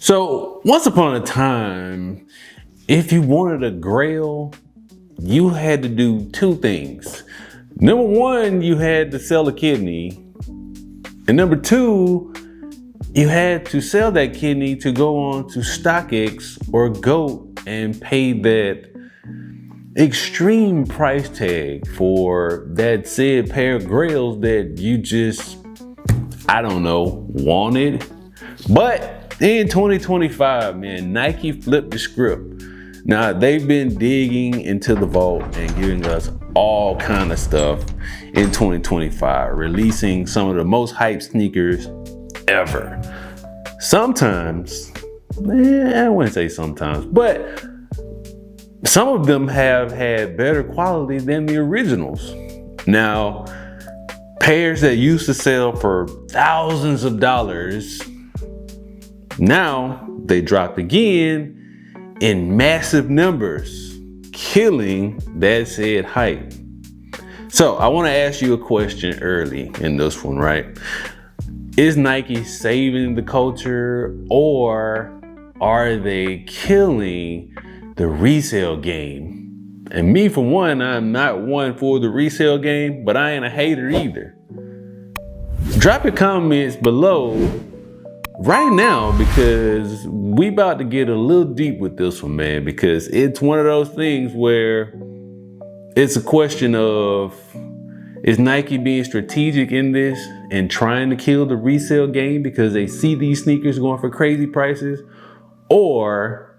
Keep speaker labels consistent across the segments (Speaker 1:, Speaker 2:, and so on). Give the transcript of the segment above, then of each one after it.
Speaker 1: So once upon a time, if you wanted a grail, you had to do two things. Number one, you had to sell a kidney. And number two, you had to sell that kidney to go on to StockX or GOAT and pay that extreme price tag for that said pair of grails that you just, I don't know, wanted. But in 2025, man, Nike flipped the script. Now they've been digging into the vault and giving us all kind of stuff in 2025, releasing some of the most hyped sneakers ever. Sometimes, I wouldn't say sometimes, but some of them have had better quality than the originals. Now, pairs that used to sell for thousands of dollars, now they dropped again in massive numbers, killing that said hype. So I want to ask you a question early in this one, right? Is Nike saving the culture, or are they killing the resale game? And me, for one, I'm not one for the resale game, but I ain't a hater either. Drop your comments below right now, because we about to get a little deep with this one, man, because it's one of those things where it's a question of, is Nike being strategic in this and trying to kill the resale game because they see these sneakers going for crazy prices? Or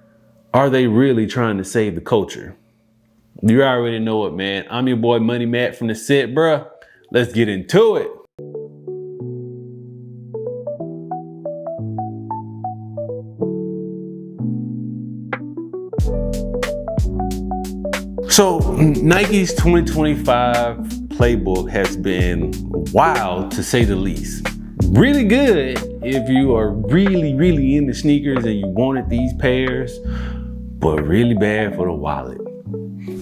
Speaker 1: are they really trying to save the culture? You already know it, man. I'm your boy Money Matt from the set, bruh. Let's get into it. So Nike's 2025 playbook has been wild, to say the least. Really good if you are really into sneakers and you wanted these pairs, but really bad for the wallet.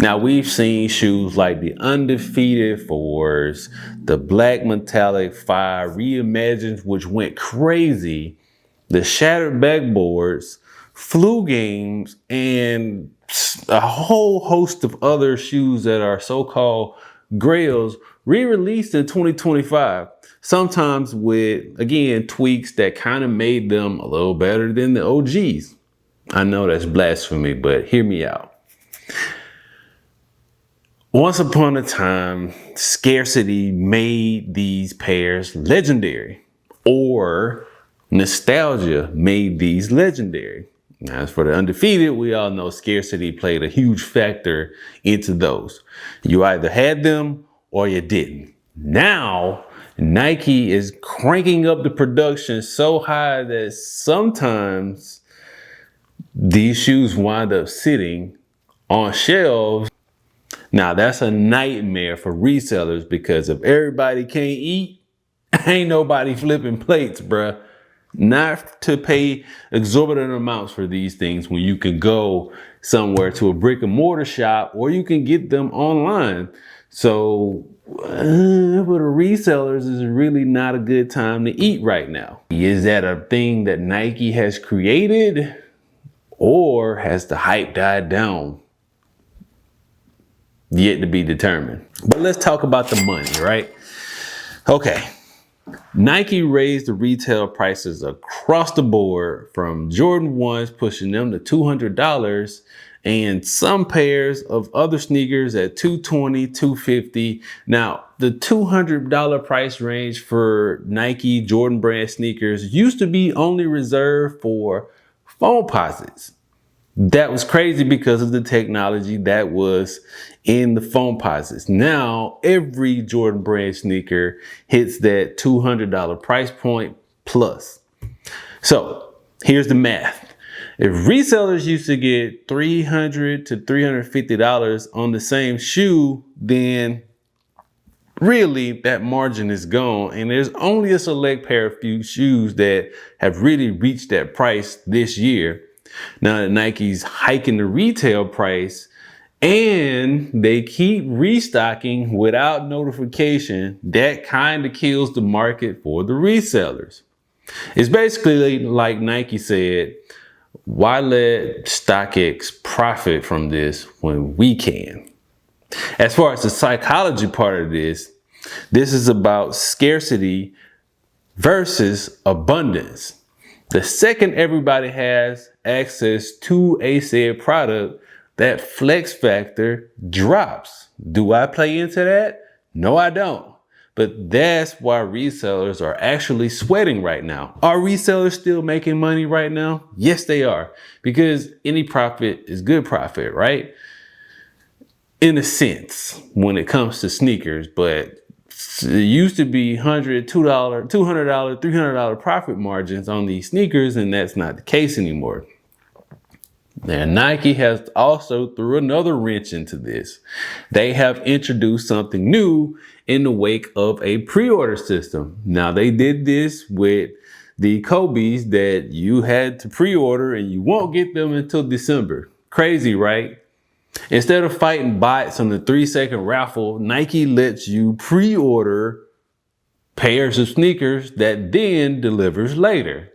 Speaker 1: Now we've seen shoes like the undefeated 4s, the black metallic 5 reimagined, which went crazy, the shattered backboards, flu games, and a whole host of other shoes that are so-called grails re-released in 2025, sometimes with, again, tweaks that kind of made them a little better than the OGs. I know that's blasphemy, but hear me out. Once upon a time, scarcity made these pairs legendary, or nostalgia made these legendary. Now, as for the undefeated, we all know scarcity played a huge factor into those. You either had them or you didn't. Now, Nike is cranking up the production so high that sometimes these shoes wind up sitting on shelves. Now, that's a nightmare for resellers, because if everybody can't eat, ain't nobody flipping plates, bruh. Not to pay exorbitant amounts for these things when you can go somewhere to a brick and mortar shop, or you can get them online. So for the resellers, is really not a good time to eat right now. Is that a thing that Nike has created, or has the hype died down? Yet to be determined. But let's talk about the money, right? Okay. Nike raised the retail prices across the board, from Jordan 1s pushing them to $200, and some pairs of other sneakers at $220, $250. Now, the $200 price range for Nike Jordan brand sneakers used to be only reserved for phone posits. That was crazy because of the technology that was in the phone posits. Now, every Jordan brand sneaker hits that $200 price point plus. So here's the math. If resellers used to get $300 to $350 on the same shoe, then really that margin is gone. And there's only a select pair of few shoes that have really reached that price this year. Now that Nike's hiking the retail price and they keep restocking without notification, that kind of kills the market for the resellers. It's basically like Nike said, why let StockX profit from this when we can? As far as the psychology part of this is about scarcity versus abundance. The second everybody has access to a said product, that flex factor drops. Do I play into that? No, I don't. But that's why resellers are actually sweating right now. Are resellers still making money right now? Yes, they are. Because any profit is good profit, right? In a sense, when it comes to sneakers, but it used to be $100, $200, $200, $300 profit margins on these sneakers, and that's not the case anymore. Now, Nike has also threw another wrench into this. They have introduced something new in the wake of a pre-order system. Now, they did this with the Kobe's that you had to pre-order and you won't get them until December. Crazy, right? Instead of fighting bots on the 3-second raffle, Nike lets you pre-order pairs of sneakers that then delivers later.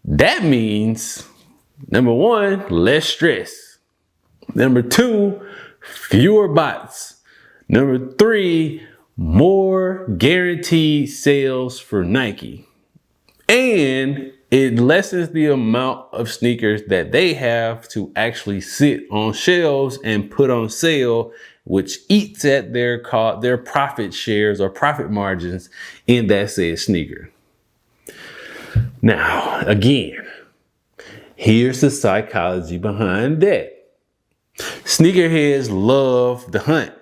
Speaker 1: That means, number one, less stress. Number two, fewer bots. Number three, more guaranteed sales for Nike. And it lessens the amount of sneakers that they have to actually sit on shelves and put on sale, which eats at their profit shares or profit margins in that said sneaker. Now, again, here's the psychology behind that. Sneakerheads love the hunt.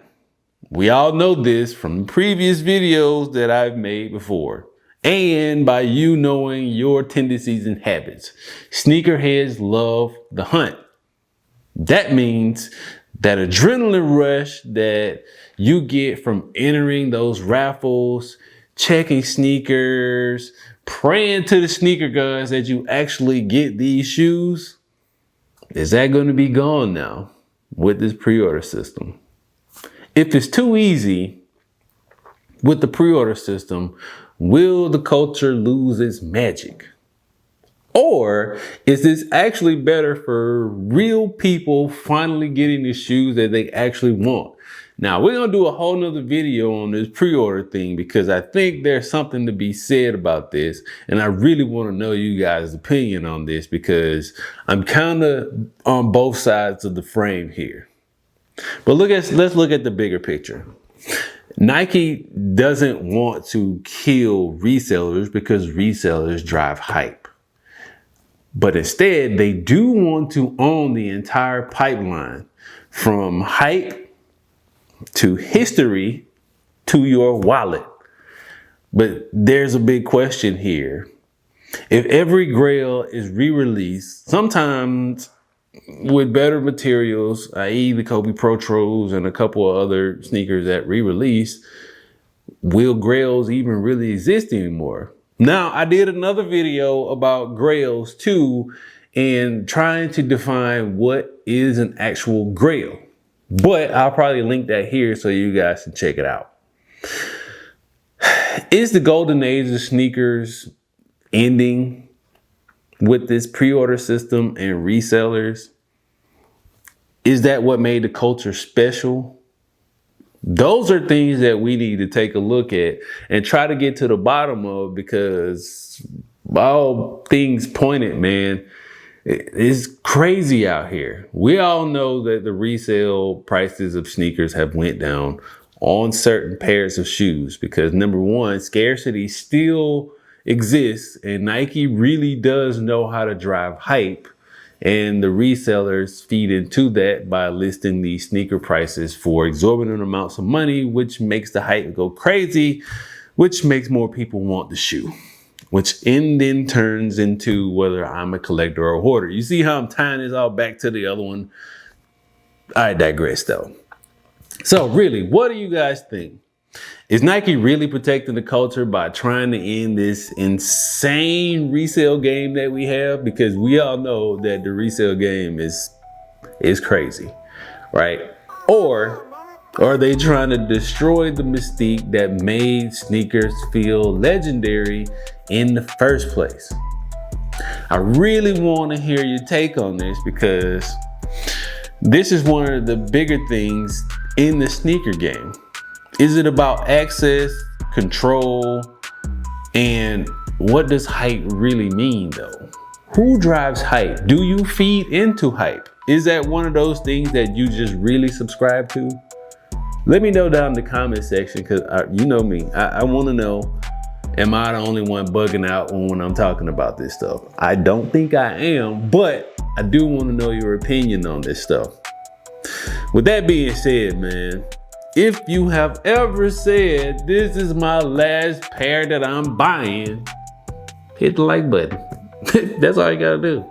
Speaker 1: We all know this from previous videos that I've made before, and by you knowing your tendencies and habits. Sneakerheads love the hunt. That means that adrenaline rush that you get from entering those raffles, checking sneakers, praying to the sneaker gods that you actually get these shoes, is that going to be gone now with this pre-order system? If it's too easy with the pre-order system, will the culture lose its magic? Or is this actually better for real people finally getting the shoes that they actually want? Now, we're going to do a whole nother video on this pre-order thing because I think there's something to be said about this. And I really want to know you guys' opinion on this because I'm kind of on both sides of the frame here. But let's look at the bigger picture. Nike doesn't want to kill resellers because resellers drive hype. But instead, they do want to own the entire pipeline from hype to history to your wallet. But there's a big question here. If every Grail is re-released, sometimes with better materials, i.e. the Kobe Pro Tros and a couple of other sneakers that re-release, will Grails even really exist anymore? Now, I did another video about Grails too, and trying to define what is an actual Grail. But I'll probably link that here so you guys can check it out. Is the golden age of sneakers ending with this pre-order system and resellers? Is that what made the culture special? Those are things that we need to take a look at and try to get to the bottom of, because all things pointed, man, it's crazy out here. We all know that the resale prices of sneakers have went down on certain pairs of shoes because, number one, scarcity still exists and Nike really does know how to drive hype, and the resellers feed into that by listing these sneaker prices for exorbitant amounts of money, which makes the hype go crazy, which makes more people want the shoe, which then turns into whether I'm a collector or a hoarder. You see how I'm tying this all back to the other one? I digress though. So really, what do you guys think? Is Nike really protecting the culture by trying to end this insane resale game that we have? Because we all know that the resale game is crazy, right? Or are they trying to destroy the mystique that made sneakers feel legendary in the first place? I really want to hear your take on this because this is one of the bigger things in the sneaker game. Is it about access, control, and what does hype really mean though? Who drives hype? Do you feed into hype? Is that one of those things that you just really subscribe to? Let me know down in the comment section, because you know me. I want to know, am I the only one bugging out when I'm talking about this stuff? I don't think I am, but I do want to know your opinion on this stuff. With that being said, man, if you have ever said, this is my last pair that I'm buying, hit the like button. That's all you gotta do.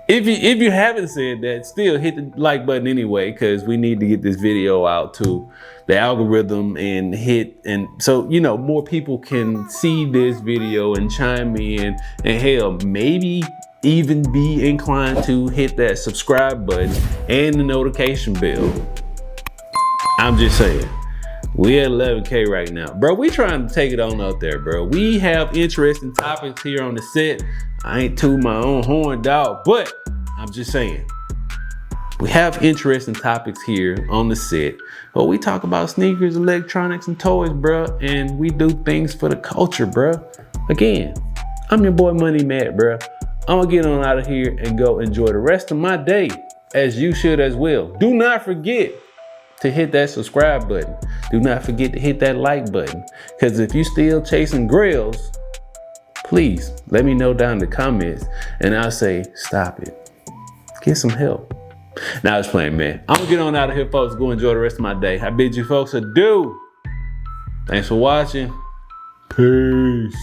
Speaker 1: If you haven't said that, still hit the like button anyway, because we need to get this video out to the algorithm and so you know more people can see this video and chime in, and hell, maybe even be inclined to hit that subscribe button and the notification bell. I'm just saying. We at 11K right now. Bro, we trying to take it on out there, bro. We have interesting topics here on the set. I ain't tooting my own horn, dog, but I'm just saying. We have interesting topics here on the set. But we talk about sneakers, electronics, and toys, bro. And we do things for the culture, bro. Again, I'm your boy Money Matt, bro. I'm gonna get on out of here and go enjoy the rest of my day, as you should as well. Do not forget to hit that subscribe button. Do not forget to hit that like button. Because if you still chasing Grails, please let me know down in the comments and I'll say, stop it. Get some help. Now I was playing, man. I'm gonna get on out of here, folks. Go enjoy the rest of my day. I bid you folks adieu. Thanks for watching. Peace.